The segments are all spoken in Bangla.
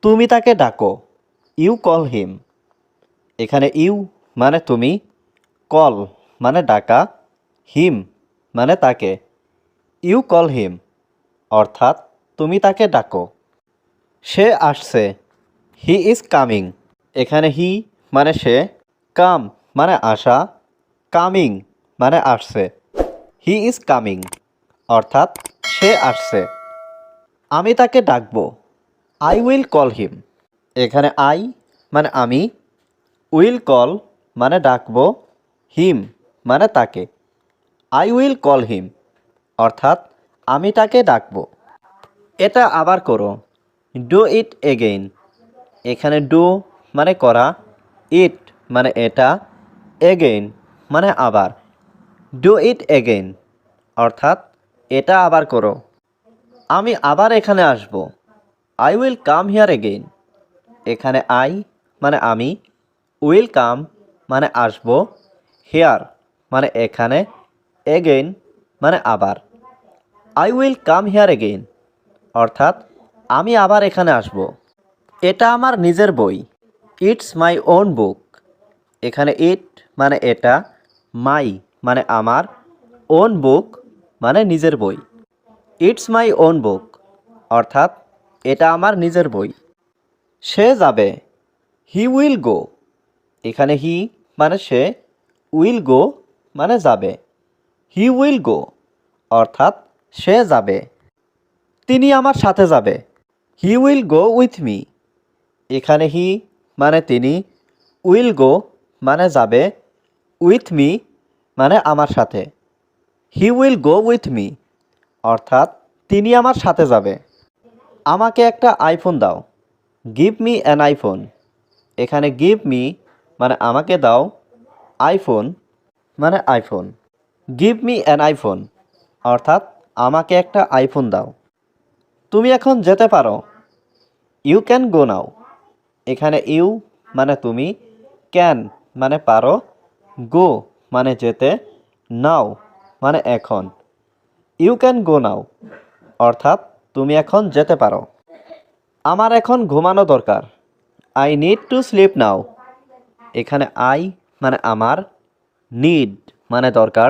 তুমি তাকে ডাকো, ইউ কল হিম। এখানে ইউ মানে তুমি, কল মানে ডাকা, হিম মানে তাকে। ইউ কল হিম অর্থাৎ তুমি তাকে ডাকো। সে আসছে, হি ইজ কামিং। এখানে হি মানে সে, কাম মানে আসা, কামিং মানে আসছে। হি ইজ কামিং অর্থাৎ সে আসছে। আমি তাকে ডাকবো, আই উইল কল হিম। এখানে আই মানে আমি, উইল কল মানে ডাকবো, হিম মানে তাকে। আই উইল কল হিম অর্থাৎ আমি তাকে ডাকবো। এটা আবার করো, ডু ইট এগেইন। এখানে ডু মানে করা, ইট মানে এটা, এগেইন মানে আবার। ডু ইট এগেইন অর্থাৎ এটা আবার করো। আমি আবার এখানে আসব, I will come here again. এখানে আই মানে আমি, উইল কাম মানে আসব, হিয়ার মানে এখানে, এগেইন মানে আবার। I will come here again অর্থাৎ আমি আবার এখানে আসব। এটা আমার নিজের বই, ইটস মাই ওন বুক। এখানে ইট মানে এটা, মাই মানে আমার, ওন বুক মানে নিজের বই। ইটস মাই ওন বুক অর্থাৎ এটা আমার নিজের বই। সে যাবে, হি উইল গো। এখানে হি মানে সে, উইল গো মানে যাবে। হি উইল গো অর্থাৎ সে যাবে। তিনি আমার সাথে যাবে, he will go with me. এখানে হি মানে তিনি, উইল গো মানে যাবে, উইথ মি মানে আমার সাথে। He will go with me অর্থাৎ তিনি আমার সাথে যাবে। আমাকে একটা আইফোন দাও, গিভ মি অ্যান আইফোন। এখানে গিভ মি মানে আমাকে দাও, আইফোন মানে iPhone. Give me an iPhone অর্থাৎ আমাকে একটা আইফোন দাও। তুমি এখন যেতে পারো, ইউ ক্যান গো নাও। এখানে ইউ মানে তুমি, ক্যান মানে পারো, গো মানে যেতে, নাও মানে এখন। ইউ ক্যান গো নাও অর্থাৎ তুমি এখন যেতে পারো। আমার এখন ঘুমানো দরকার, I need to sleep now. এখানে আই মানে আমার, নিড মানে দরকার,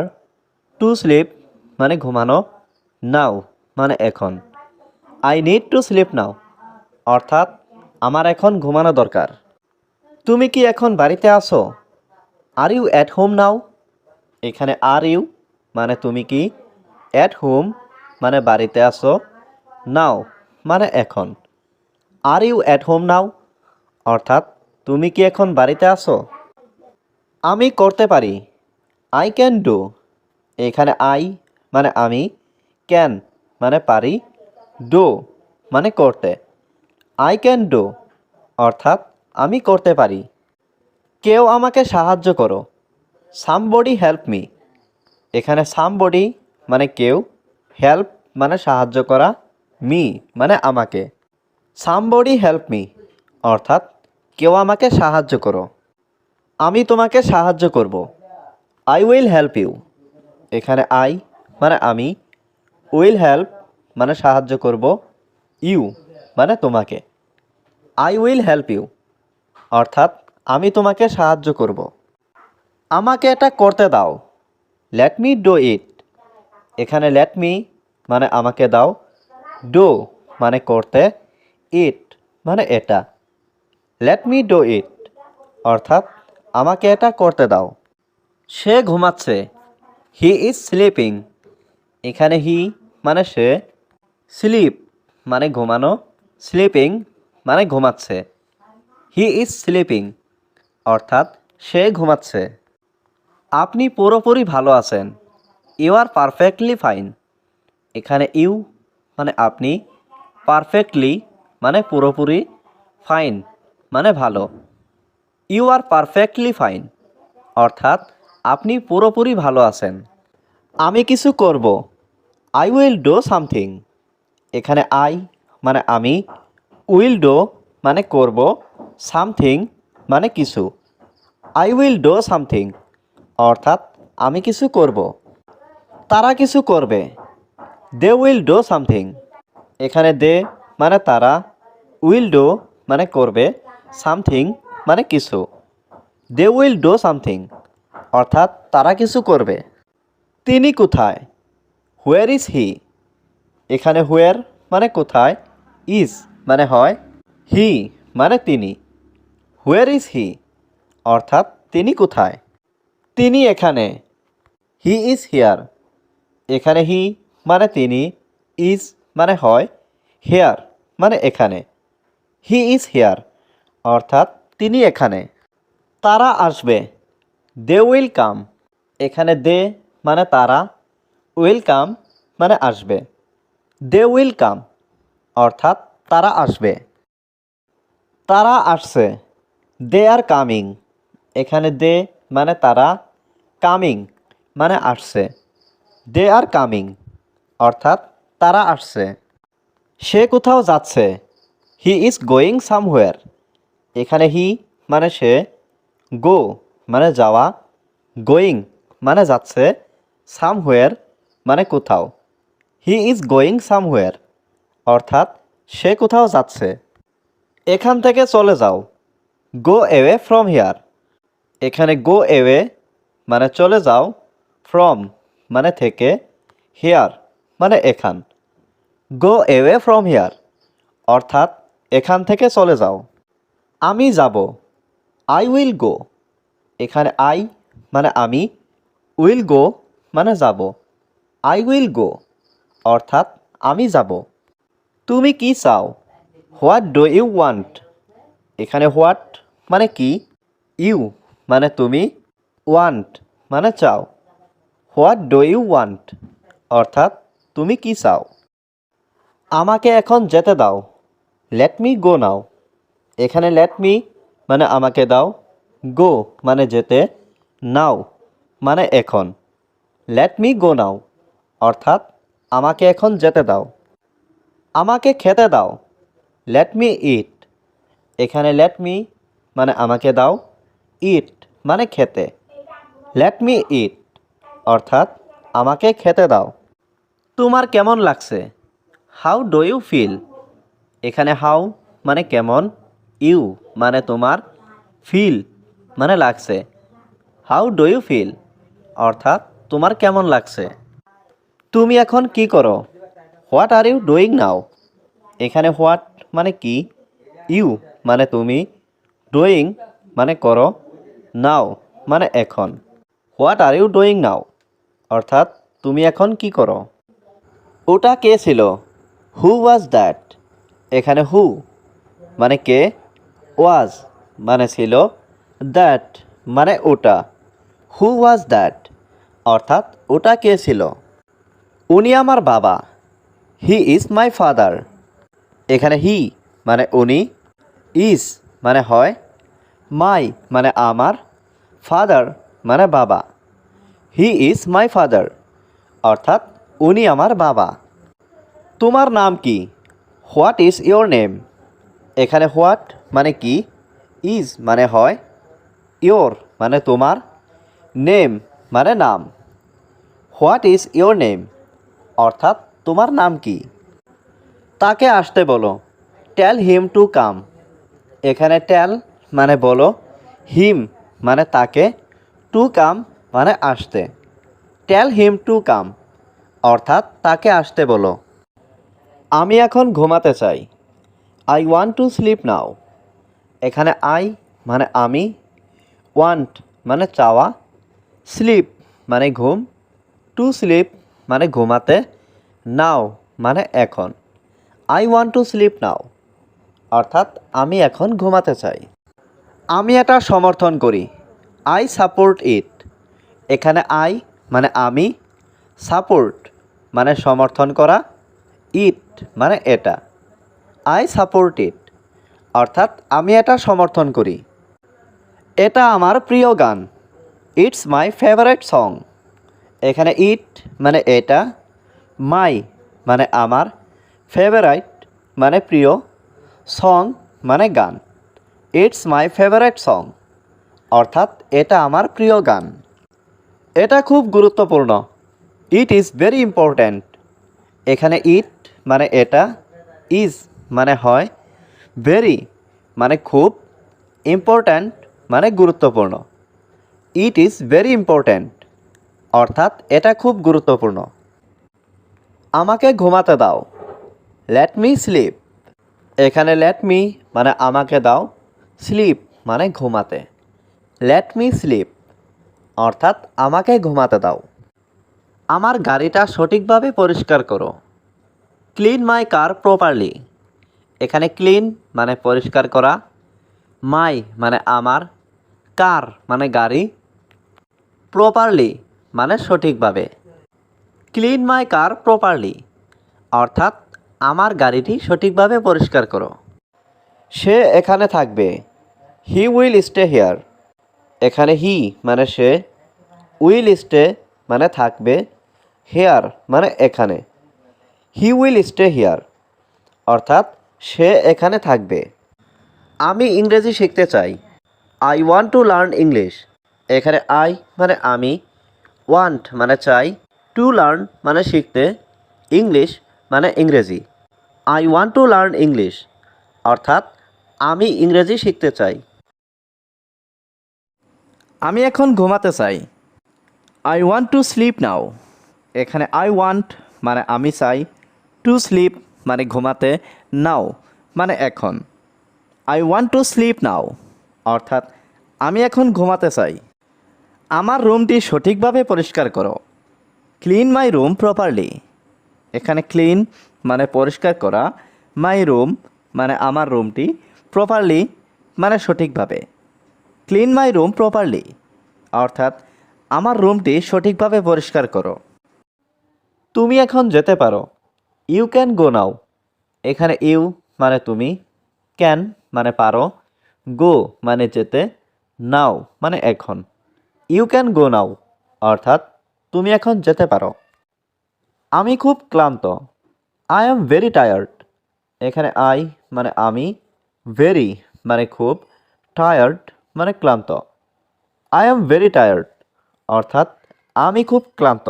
টু স্লিপ মানে ঘুমানো, নাও মানে এখন। I need to sleep now অর্থাৎ আমার এখন ঘুমানো দরকার। তুমি কি এখন বাড়িতে আছো, are you at home now. এখানে আর ইউ মানে তুমি কি, অ্যাট হোম মানে বাড়িতে আছো, নাও মানে এখন। Are you at home now অর্থাৎ তুমি কি এখন বাড়িতে আছো। আমি করতে পারি, আই ক্যান ডু। এখানে আই মানে আমি, ক্যান মানে পারি, ডু মানে করতে। আই ক্যান ডু অর্থাৎ আমি করতে পারি। কেউ আমাকে সাহায্য করো, সামবডি হেল্প মি। এখানে সামবডি মানে কেউ, হেল্প মানে সাহায্য করা, মি মানে আমাকে। সামবডি হেল্প মি অর্থাৎ কেউ আমাকে সাহায্য করো। আমি তোমাকে সাহায্য করব, আই উইল হেল্প ইউ। এখানে আই মানে আমি, উইল হেল্প মানে সাহায্য করব, ইউ মানে তোমাকে। আই উইল হেল্প ইউ অর্থাৎ আমি তোমাকে সাহায্য করব। আমাকে এটা করতে দাও, লেট মি ডু ইট। এখানে লেট মি মানে আমাকে দাও, ডু মানে করতে, ইট মানে এটা। লেট মি ডু ইট অর্থাৎ আমাকে এটা করতে দাও। সে ঘুমাচ্ছে, হি ইজ স্লিপিং। এখানে হি মানে সে, স্লিপ মানে ঘুমানো, স্লিপিং মানে ঘুমাচ্ছে। হি ইজ স্লিপিং অর্থাৎ সে ঘুমাচ্ছে। আপনি পুরোপুরি ভালো আছেন, ইউ আর পারফেক্টলি ফাইন। এখানে ইউ মানে আপনি, পারফেক্টলি মানে পুরোপুরি, ফাইন মানে ভালো। ইউ আর পারফেক্টলি ফাইন অর্থাৎ আপনি পুরোপুরি ভালো আছেন। আমি কিছু করব, আই উইল ডু সামথিং। এখানে আই মানে আমি, উইল ডু মানে করব, সামথিং মানে কিছু। আই উইল ডু সামথিং অর্থাৎ আমি কিছু করব। তারা কিছু করবে, দে উইল ডু সামথিং। এখানে দে মানে তারা, উইল ডু মানে করবে, সামথিং মানে কিছু। দে উইল ডু সামথিং অর্থাৎ তারা কিছু করবে। তিনি কোথায়? Where is he? এখানে হোয়ার মানে কোথায়, ইজ মানে হয়, হি মানে তিনি। হোয়ার ইজ হি অর্থাৎ তিনি কোথায়। তিনি এখানে, হি ইজ হিয়ার। এখানে হি মানে তিনি, ইজ মানে হয়, হেয়ার মানে এখানে। হি ইজ হেয়ার অর্থাৎ তিনি এখানে। তারা আসবে, দে উইল কাম। এখানে দে মানে তারা, উইল কাম মানে আসবে। দে উইল কাম অর্থাৎ তারা আসবে। তারা আসছে, দে আর কামিং। এখানে দে মানে তারা, কামিং মানে আসছে। দে আর কামিং অর্থাৎ তারা আসছে। সে কোথাও যাচ্ছে, হি ইজ গোয়িং সামহোয়ার। এখানে হি মানে সে, গো মানে যাওয়া, গোয়িং মানে যাচ্ছে, সামহোয়ার মানে কোথাও। হি ইজ গোয়িং সামহোয়ার অর্থাৎ সে কোথাও যাচ্ছে। এখান থেকে চলে যাও, গো অ্যাওয়ে ফ্রম হিয়ার। এখানে গো অ্যাওয়ে মানে চলে যাও, ফ্রম মানে থেকে, হিয়ার মানে এখান। গো অ্যাওয়ে ফ্রম হিয়ার অর্থাৎ এখান থেকে চলে যাও। আমি যাব, আই উইল গো। এখানে আই মানে আমি, উইল গো মানে যাব। আই উইল গো অর্থাৎ আমি যাব। তুমি কি চাও? What do you want. এখানে হোয়াট মানে কি, ইউ মানে তুমি, ওয়ান্ট মানে চাও। হোয়াট ডু ইউ ওয়ান্ট অর্থাৎ তুমি কি চাও। আমাকে এখন যেতে দাও, লেট মি গো নাও। এখানে লেট মি মানে আমাকে দাও, গো মানে যেতে, নাও মানে এখন। লেট মি গো নাও অর্থাৎ আমাকে এখন যেতে দাও। আমাকে খেতে দাও, লেট মি ইট। এখানে লেট মি মানে আমাকে দাও, ইট মানে খেতে। লেট মি ইট অর্থাৎ আমাকে খেতে দাও। তোমার কেমন লাগছে? How do you feel. এখানে হাউ মানে কেমন, ইউ মানে তোমার, ফিল মানে লাগছে। হাউ ডু ইউ ফিল অর্থাৎ তোমার কেমন লাগছে। তুমি এখন কি করো? What are you doing now. এখানে হোয়াট মানে কি, ইউ মানে তুমি, ডুইং মানে করো, নাও মানে এখন। What are you doing now অর্থাৎ তুমি এখন কি করো। ওটা কে ছিল? Who was that. এখানে হু মানে কে, ওয়াজ মানে ছিল, দ্যাট মানে ওটা। হু ওয়াজ দ্যাট অর্থাৎ ওটা কে ছিল। উনি আমার বাবা, হি ইজ মাই ফাদার। এখানে হি মানে উনি, ইজ মানে হয়, মাই মানে আমার, ফাদার মানে বাবা। হি ইজ মাই ফাদার অর্থাৎ উনি আমার বাবা। তোমার নাম কি? What is your name. এখানে হোয়াট মানে কি, ইজ মানে হয়, ইয়োর মানে তোমার, নেম মানে নাম। হোয়াট ইজ ইয়োর নেম অর্থাৎ তোমার নাম কি। তাকে আসতে বলো, টেল হিম টু কাম। এখানে টেল মানে বলো, হিম মানে তাকে, টু কাম মানে আসতে। টেল হিম টু কাম অর্থাৎ তাকে আসতে বলো। আমি এখন ঘুমাতে চাই, I want to sleep now. এখানে আই মানে আমি, ওয়ান্ট মানে চাওয়া, স্লিপ মানে ঘুম, টু স্লিপ মানে ঘুমাতে, নাও মানে এখন। I want to sleep now অর্থাৎ আমি এখন ঘুমাতে চাই। আমি এটা সমর্থন করি, আই সাপোর্ট ইট। এখানে আই মানে আমি, সাপোর্ট মানে সমর্থন করা, ইট মানে এটা। আই সাপোর্ট ইট অর্থাৎ আমি এটা সমর্থন করি। এটা আমার প্রিয় গান, ইটস মাই ফেভারিট সং। এখানে ইট মানে এটা, মাই মানে আমার, ফেভারাইট মানে প্রিয়, সং মানে গান। ইটস মাই ফেভারিট সং অর্থাৎ এটা আমার প্রিয় গান। এটা খুব গুরুত্বপূর্ণ, ইট ইজ ভেরি ইম্পর্ট্যান্ট। এখানে ইট মানে এটা, ইজ মানে হয়, ভেরি মানে খুব, ইম্পর্ট্যান্ট মানে গুরুত্বপূর্ণ। ইট ইজ ভেরি ইম্পর্ট্যান্ট অর্থাৎ এটা খুব গুরুত্বপূর্ণ। আমাকে ঘুমাতে দাও, লেট মি স্লিপ। এখানে লেট মি মানে আমাকে দাও, স্লিপ মানে ঘুমাতে। লেট মি স্লিপ অর্থাৎ আমাকে ঘুমাতে দাও। আমার গাড়িটা সঠিকভাবে পরিষ্কার করো, ক্লিন মাই কার প্রপারলি। এখানে ক্লিন মানে পরিষ্কার করা, মাই মানে আমার, কার মানে গাড়ি, প্রপারলি মানে সঠিকভাবে। ক্লিন মাই কার প্রপারলি অর্থাৎ আমার গাড়িটি সঠিকভাবে পরিষ্কার করো। সে এখানে থাকবে, হি উইল স্টে হিয়ার। এখানে হি মানে সে, উইল স্টে মানে থাকবে, হেয়ার মানে এখানে। হি উইল স্টে হিয়ার অর্থাৎ সে এখানে থাকবে। আমি ইংরেজি শিখতে চাই, I want to learn English. এখানে আই মানে আমি, ওয়ান্ট মানে চাই, টু লার্ন মানে শিখতে, ইংলিশ মানে ইংরেজি। I want to learn English অর্থাৎ আমি ইংরেজি শিখতে চাই। আমি এখন ঘুমাতে চাই, I want to sleep now. এখানে আই ওয়ান্ট মানে আমি চাই, টু স্লিপ মানে ঘুমাতে, নাও মানে এখন। I want to sleep now অর্থাৎ আমি এখন ঘুমাতে চাই। আমার রুমটি সঠিকভাবে পরিষ্কার করো, ক্লিন মাই রুম প্রপারলি। এখানে ক্লিন মানে পরিষ্কার করা, মাই রুম মানে আমার রুমটি, প্রপারলি মানে সঠিকভাবে। ক্লিন মাই রুম প্রপারলি অর্থাৎ আমার রুমটি সঠিকভাবে পরিষ্কার করো। তুমি এখন যেতে পারো, ইউ ক্যান গো নাও। এখানে ইউ মানে তুমি, ক্যান মানে পারো, গো মানে যেতে, নাও মানে এখন। ইউ ক্যান গো নাও অর্থাৎ তুমি এখন যেতে পারো। আমি খুব ক্লান্ত, আই অ্যাম ভেরি টায়ার্ড। এখানে আই মানে আমি, ভেরি মানে খুব, টায়ার্ড মানে ক্লান্ত। আই অ্যাম ভেরি টায়ার্ড অর্থাৎ আমি খুব ক্লান্ত।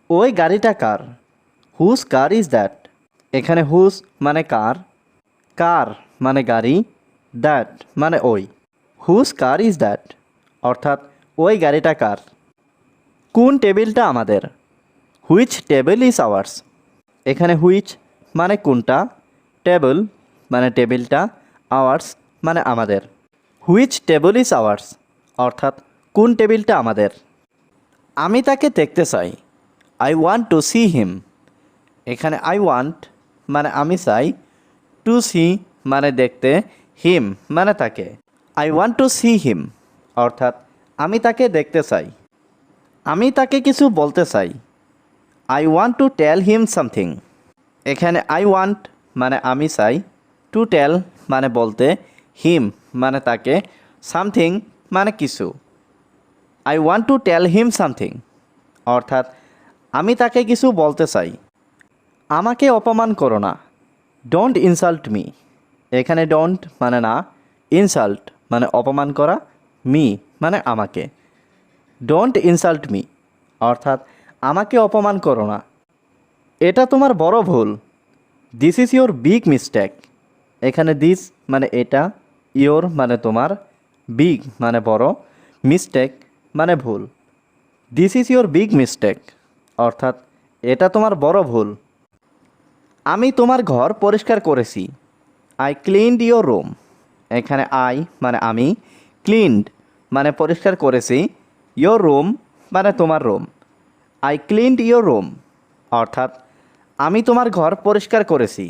ওই গাড়িটা কার, হুজ কার ইজ দ্যাট। এখানে হুজ মানে কার, কার মানে গাড়ি, দ্যাট মানে ওই। হুজ কার ইজ দ্যাট অর্থাৎ ওই গাড়িটা কার। কোন টেবিলটা আমাদের, হুইচ টেবিল ইজ আওয়ার্স। এখানে হুইচ মানে কোনটা, টেবিল মানে টেবিলটা, আওয়ার্স মানে আমাদের। হুইচ টেবিল ইজ আওয়ার্স অর্থাৎ কোন টেবিলটা আমাদের। আমি তাকে দেখতে চাই, I want two see him. এখানে আই ওয়ান্ট মানে আমি চাই, টু সি মানে দেখতে, হিম মানে তাকে। I want two see him অর্থাৎ আমি তাকে দেখতে চাই। আমি তাকে কিছু বলতে চাই, I want to tell him something. এখানে আই ওয়ান্ট মানে আমি চাই, টু টেল মানে বলতে, হিম মানে তাকে, সামথিং মানে কিছু। I want to tell him something অর্থাৎ আমি তাকে কিছু বলতে চাই। আমাকে অপমান করো না, ডোন্ট ইনসাল্ট মি। এখানে ডোন্ট মানে না, ইনসাল্ট মানে অপমান করা, মি মানে আমাকে। ডোন্ট ইনসাল্ট মি অর্থাৎ আমাকে অপমান করো না। এটা তোমার বড় ভুল, this is your big mistake. এখানে দিস মানে এটা, ইয়োর মানে তোমার, বিগ মানে বড়, মিস্টেক মানে ভুল। This is your big mistake অর্থাৎ এটা তোমার বড় ভুল। আমি তোমার ঘর পরিষ্কার করেছি, আই ক্লিনড ইয়োর রুম। এখানে আই মানে আমি, ক্লিনড মানে পরিষ্কার করেছি, ইয়োর রুম মানে তোমার room. I cleaned your room অর্থাৎ আমি তোমার ঘর পরিষ্কার করেছি।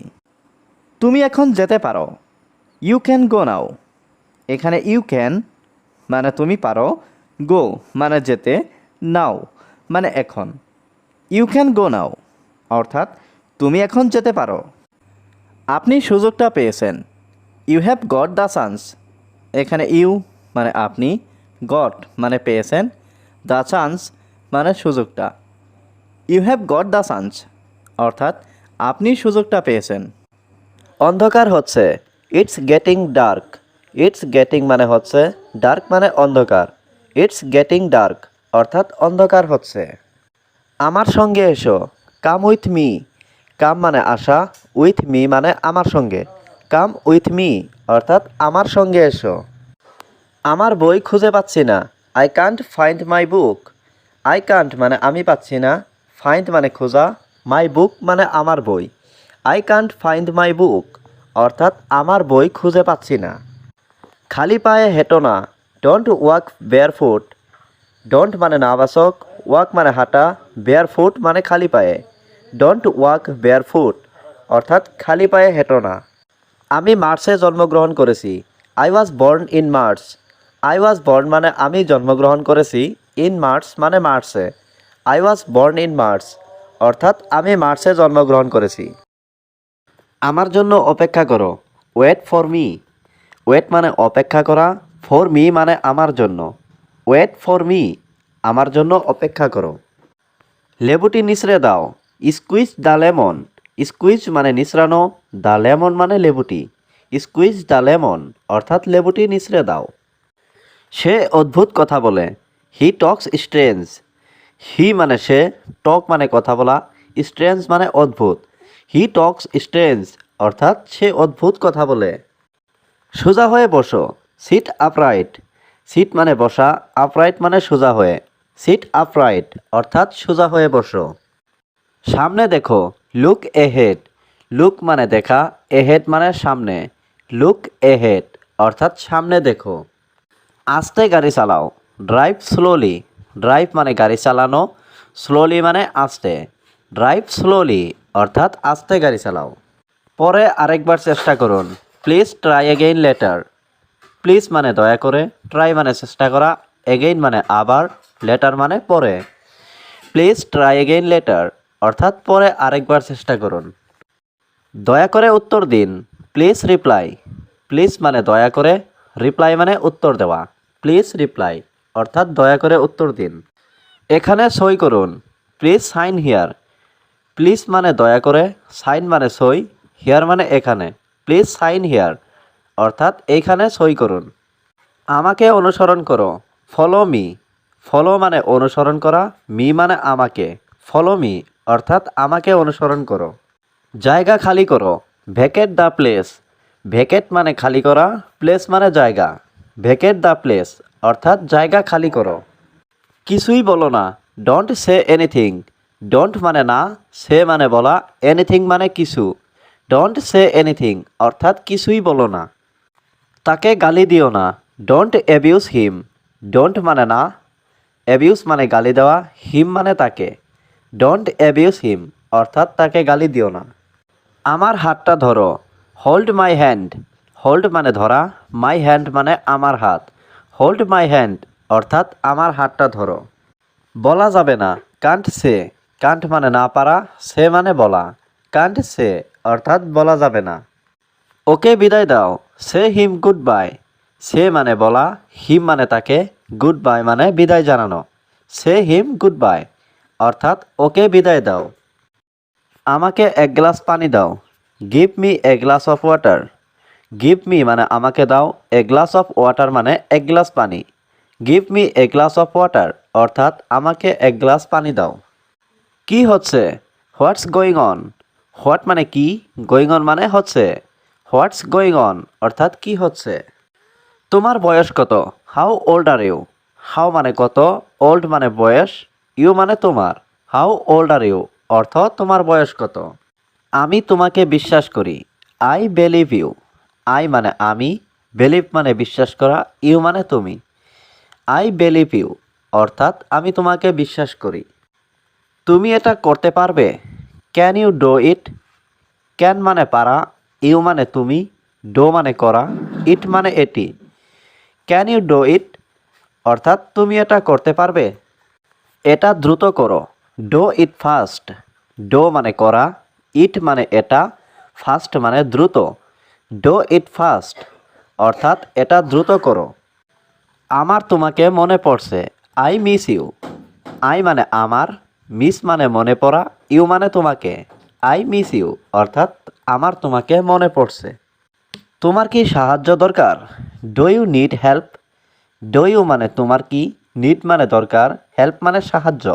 তুমি এখন যেতে পারো, ইউ ক্যান গো নাও। এখানে ইউ ক্যান মানে তুমি পারো, গো মানে যেতে, নাও মানে এখন। ইউ ক্যান গো নাও অর্থাৎ তুমি এখন যেতে পারো। আপনি সুযোগটা পেয়েছেন, you have got the chance. এখানে ইউ মানে আপনি, গট মানে পেয়েছেন, দ্য চান্স মানে সুযোগটা। You have got the chance অর্থাৎ আপনি সুযোগটা পেয়েছেন। অন্ধকার হচ্ছে, it's getting dark. It's getting মানে হচ্ছে, ডার্ক মানে অন্ধকার। ইটস গেটিং ডার্ক অর্থাৎ অন্ধকার হচ্ছে। আমার সঙ্গে এসো, কাম উইথ মি। কাম মানে আসা, উইথ মি মানে আমার সঙ্গে। কাম উইথ মি অর্থাৎ আমার সঙ্গে এসো। আমার বই খুঁজে পাচ্ছি না। I can't find my book. I can't মানে আমি পাচ্ছি না, ফাইন্ড মানে খোঁজা, মাই বুক মানে আমার বই। আই কান্ট ফাইন্ড মাই বুক অর্থাৎ আমার বই খুঁজে পাচ্ছি না। খালি পায়ে হেঁটো না। Don't walk bare foot. Don't মানে না বাচক, ওয়াক মানে হাঁটা, বেয়ার ফুট মানে খালি পায়ে। ডোন্ট ওয়াক বেয়ার ফুট অর্থাৎ খালি পায়ে হেঁটো না। আমি মার্চে জন্মগ্রহণ করেছি। I was born in March. I was born মানে আমি জন্মগ্রহণ করেছি, ইন মার্চ মানে মার্চে। I was born in March অর্থাৎ আমি মার্চে জন্মগ্রহণ করেছি। আমার জন্য অপেক্ষা করো। Wait for me. ওয়েট মানে অপেক্ষা করা, ফর মি মানে আমার জন্য। ওয়েট ফর মি আমার জন্য অপেক্ষা করো। লেবুটি নিঃসড়ে দাও। Squeeze the lemon. স্কুইজ মানে নিঃসড়ানো, দ্য লেমন মানে লেবুটি। স্কুইজ দ্য লেমন অর্থাৎ লেবুটি নিঃসড়ে দাও। সে অদ্ভুত কথা বলে। হি টক্স স্ট্রেঞ্জ। হি মানে সে, টক মানে কথা বলা, স্ট্রেঞ্জ মানে অদ্ভুত। হি টক্স স্ট্রেঞ্জ অর্থাৎ সে অদ্ভুত কথা বলে। সোজা হয়ে বসো। Seat upright. সিট মানে বসা, আপরাইট মানে সোজা হয়ে। সিট আপরাইট অর্থাৎ সোজা হয়ে বসো। সামনে দেখো। Look ahead. লুক মানে দেখা, এহেড মানে সামনে। লুক এহেড অর্থাৎ সামনে দেখো। আস্তে গাড়ি চালাও। Drive slowly. ড্রাইভ মানে গাড়ি চালানো, স্লোলি মানে আস্তে। ড্রাইভ স্লোলি অর্থাৎ আস্তে গাড়ি চালাও। পরে আরেকবার চেষ্টা করুন। Please try again later. Please মানে দয়া করে, ট্রাই মানে চেষ্টা করা, এগেইন মানে আবার, লেটার মানে পরে। প্লিজ ট্রাই এগেইন লেটার অর্থাৎ পরে আরেকবার চেষ্টা করুন। দয়া করে উত্তর দিন। Please reply. প্লিজ মানে দয়া করে, রিপ্লাই মানে উত্তর দেওয়া। প্লিজ রিপ্লাই অর্থাৎ দয়া করে উত্তর দিন। এখানে সই করুন। Please sign here. প্লিজ মানে দয়া করে, সাইন মানে সই, হিয়ার মানে এখানে। প্লিজ সাইন হিয়ার অর্থাৎ এইখানে সই করুন। আমাকে অনুসরণ করো। Follow me. ফলো মানে অনুসরণ করা, মি মানে আমাকে। ফলো মি অর্থাৎ আমাকে অনুসরণ করো। জায়গা খালি করো। ভ্যাকেট দ্য প্লেস। ভ্যাকেট মানে খালি করা, প্লেস মানে জায়গা। ভ্যাকেট দ্য প্লেস অর্থাৎ জায়গা খালি করো। কিছুই বলো না। Don't say anything. ডোন্ট মানে না, সে মানে বলা, এনিথিং মানে কিছু। ডোন্ট সে এনিথিং অর্থাৎ কিছুই বলো না। তাকে গালি দিও না। Don't abuse him. ডোন্ট মানে না, অ্যাবিউজ মানে গালি দেওয়া, হিম মানে তাকে। ডোন্ট অ্যাবিউজ হিম অর্থাৎ তাকে গালি দিও না। আমার হাতটা ধরো। Hold my hand. হোল্ড মানে ধরা, মাই হ্যান্ড মানে আমার হাত। হোল্ড মাই হ্যান্ড অর্থাৎ আমার হাতটা ধরো। বলা যাবে না। Can't say. কান্ট মানে না পারা, সে মানে বলা। কান্ট সে অর্থাৎ বলা যাবে না। ওকে বিদায় দাও। সে হিম গুড বাই। সে মানে বলা, হিম মানে তাকে, গুড বাই মানে বিদায় জানানো। সে হিম গুড বাই অর্থাৎ ওকে বিদায় দাও। আমাকে এক গ্লাস পানি দাও। Give me a glass of water. Give me মানে আমাকে দাও, এ গ্লাস অফ ওয়াটার মানে এক গ্লাস পানি। Give me a glass of water অর্থাৎ আমাকে এক গ্লাস পানি দাও। কি হচ্ছে? What's going on. হোয়াট মানে কি, গোয়িং অন মানে হচ্ছে। হোয়াটস গোয়িং অন অর্থাৎ কি হচ্ছে। তোমার বয়স কত? How old are you. How মানে কত, ওল্ড মানে বয়স, ইউ মানে তোমার। হাউ ওল্ড আর ইউ অর্থ তোমার বয়স কত। আমি তোমাকে বিশ্বাস করি। I believe you. আই মানে আমি, বিলিভ মানে বিশ্বাস করা, ইউ মানে তুমি। আই বিলিভ ইউ অর্থাৎ আমি তোমাকে বিশ্বাস করি। তুমি এটা করতে পারবে? Can you do it. Can মানে পারা, ইউ মানে তুমি, ডো মানে করা, ইট মানে এটি। ক্যান ইউ ডু ইট অর্থাৎ তুমি এটা করতে পারবে। এটা দ্রুত করো। Do it fast. ডো মানে করা, ইট মানে এটা, ফাস্ট মানে দ্রুত। ডো ইট ফাস্ট অর্থাৎ এটা দ্রুত করো। আমার তোমাকে মনে পড়ছে। I miss you. আই মানে আমার, মিস মানে মনে পড়া, ইউ মানে তোমাকে। আই মিস ইউ অর্থাৎ আমার তোমাকে মনে পড়ছে। তোমার কি সাহায্য দরকার? Do you need help. Do you মানে তোমার কি, নিড মানে দরকার, হেল্প মানে সাহায্য।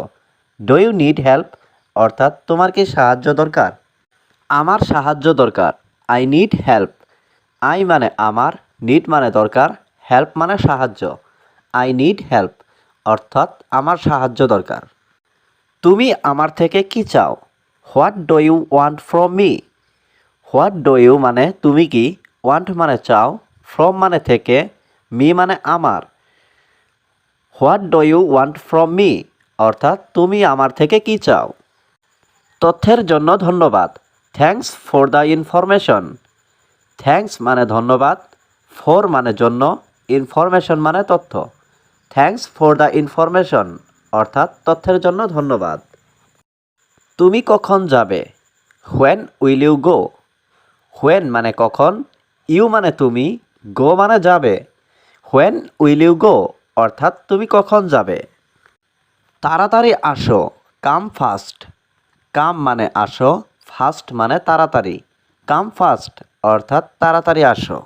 ডু ইউ নিড হেল্প অর্থাৎ তোমার কি সাহায্য দরকার। আমার সাহায্য দরকার। I need help. আই মানে আমার, নিড মানে দরকার, হেল্প মানে সাহায্য। আই নিড হেল্প অর্থাৎ আমার সাহায্য দরকার। তুমি আমার থেকে কি চাও? What do you want from me? What do you মানে তুমি কি, ওয়ান্ট মানে চাও, ফ্রম মানে থেকে, মি মানে আমার। What do you want from me অর্থাৎ তুমি আমার থেকে কি চাও? তথ্যের জন্য ধন্যবাদ। Thanks for the information. Thanks মানে ধন্যবাদ, ফর মানে জন্য, ইনফরমেশন মানে তথ্য। থ্যাঙ্কস ফর দ্য ইনফরমেশন অর্থাৎ তথ্যের জন্য ধন্যবাদ। তুমি কখন যাবে? When will you go? When মানে কখন, ইউ মানে তুমি, গো মানে যাবে। হোয়েন উইল ইউ গো অর্থাৎ তুমি কখন যাবে? তাড়াতাড়ি আসো, কাম ফাস্ট। কাম মানে আসো, ফাস্ট মানে তাড়াতাড়ি। কাম ফাস্ট অর্থাৎ তাড়াতাড়ি আসো।